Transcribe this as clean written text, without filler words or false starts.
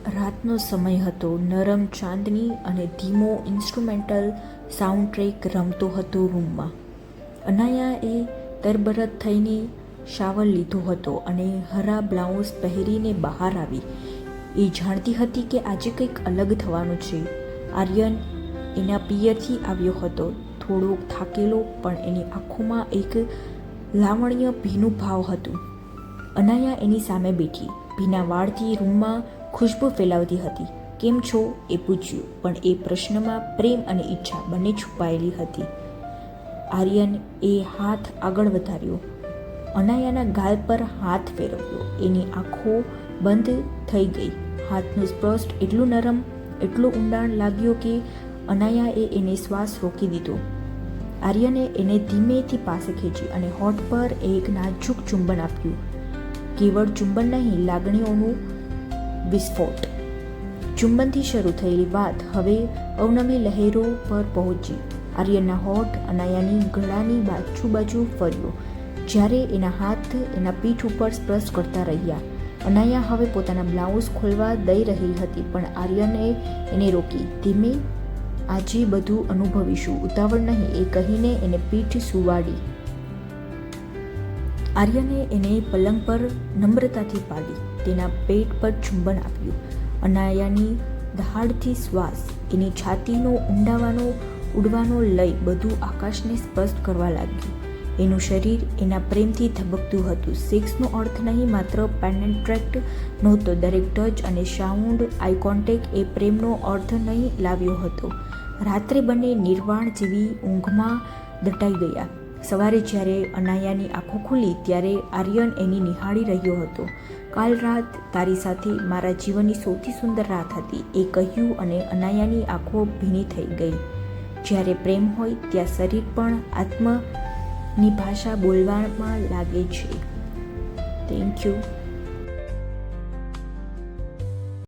રાતનો સમય હતો. નરમ ચાંદની અને ધીમો ઇન્સ્ટ્રુમેન્ટલ સાઉન્ડ ટ્રેક રમતો હતો રૂમમાં. અનાયાએ તરબરત થઈને શાવર લીધો હતો અને હરા બ્લાઉઝ પહેરીને બહાર આવી. એ જાણતી હતી કે આજે કંઈક અલગ થવાનું છે. આર્યન એના પિયરથી આવ્યો હતો, થોડોક થાકેલો, પણ એની આંખોમાં એક લાવણ્ય ભીનું ભાવ હતું. અનાયા એની સામે બેઠી, ભીના વાળથી રૂમમાં ખુશ્બુ ફેલાવતી હતી. કેમ છો? એ પૂછ્યું, પણ એ પ્રશ્નમાં પ્રેમ અને ઈચ્છા બંને છુપાયેલી હતી. આર્યન એ હાથ આગળ વધાર્યો, અનાયાના ગાલ પર હાથ ફેરવ્યો. એની આંખો બંધ થઈ ગઈ. હાથનું સ્પર્શ એટલું નરમ, એટલો ઊંડાણ લાગ્યો કે અનાયાએ એને શ્વાસ રોકી દીધો. આર્યને એને ધીમેથી પાસે ખેંચી અને હોઠ પર એક નાજુક ચુંબન આપ્યું. કેવળ ચુંબન નહીં, લાગણીઓનું વિસ્ફોટ. ચુંબનથી શરૂ થયેલી વાત હવે અવનવી લહેરો પર પહોંચી. આર્યનના હોઠ અનાયાની ગળાની બાજુ ફર્યો, જ્યારે એના હાથ એના પીઠ ઉપર સ્પર્શ કરતા રહ્યા. અનાયા હવે પોતાના બ્લાઉઝ ખોલવા દઈ રહી હતી, પણ આર્યને એને રોકી. ધીમે, આજે બધું અનુભવીશું, ઉતાવળ નહીં, એ કહીને એને પીઠ સુવાડી. આર્યને એને પલંગ પર નમ્રતાથી પાડી, તેના પેટ પર ચુંબન આપ્યું. અનાયાની દહાડથી શ્વાસ, એની છાતીનો ઊંડાવાનો ઉડવાનો લય બધું આકાશને સ્પર્શ કરવા લાગ્યું. એનું શરીર એના પ્રેમથી ધબકતું હતું. સેક્સનો અર્થ નહીં, માત્ર પેનેટ્રેટ નહોતો. દરેક ટચ અને સાઉન્ડ, આઈ કોન્ટેક્ટ એ પ્રેમનો અર્થ નહીં લાવ્યો હતો. રાત્રે બંને નિર્વાણ જેવી ઊંઘમાં દટાઈ ગયા. સવારે જ્યારે અનાયાની આંખો ખુલી ત્યારે આર્યન એની નિહાળી રહ્યો હતો. કાલ રાત તારી સાથે મારા જીવનની સૌથી સુંદર રાત હતી, એ કહ્યું અને અનાયાની આંખો ભીની થઈ ગઈ. જ્યારે પ્રેમ હોય ત્યાં શરીર પણ આત્મની ભાષા બોલવામાં લાગે છે. Thank you.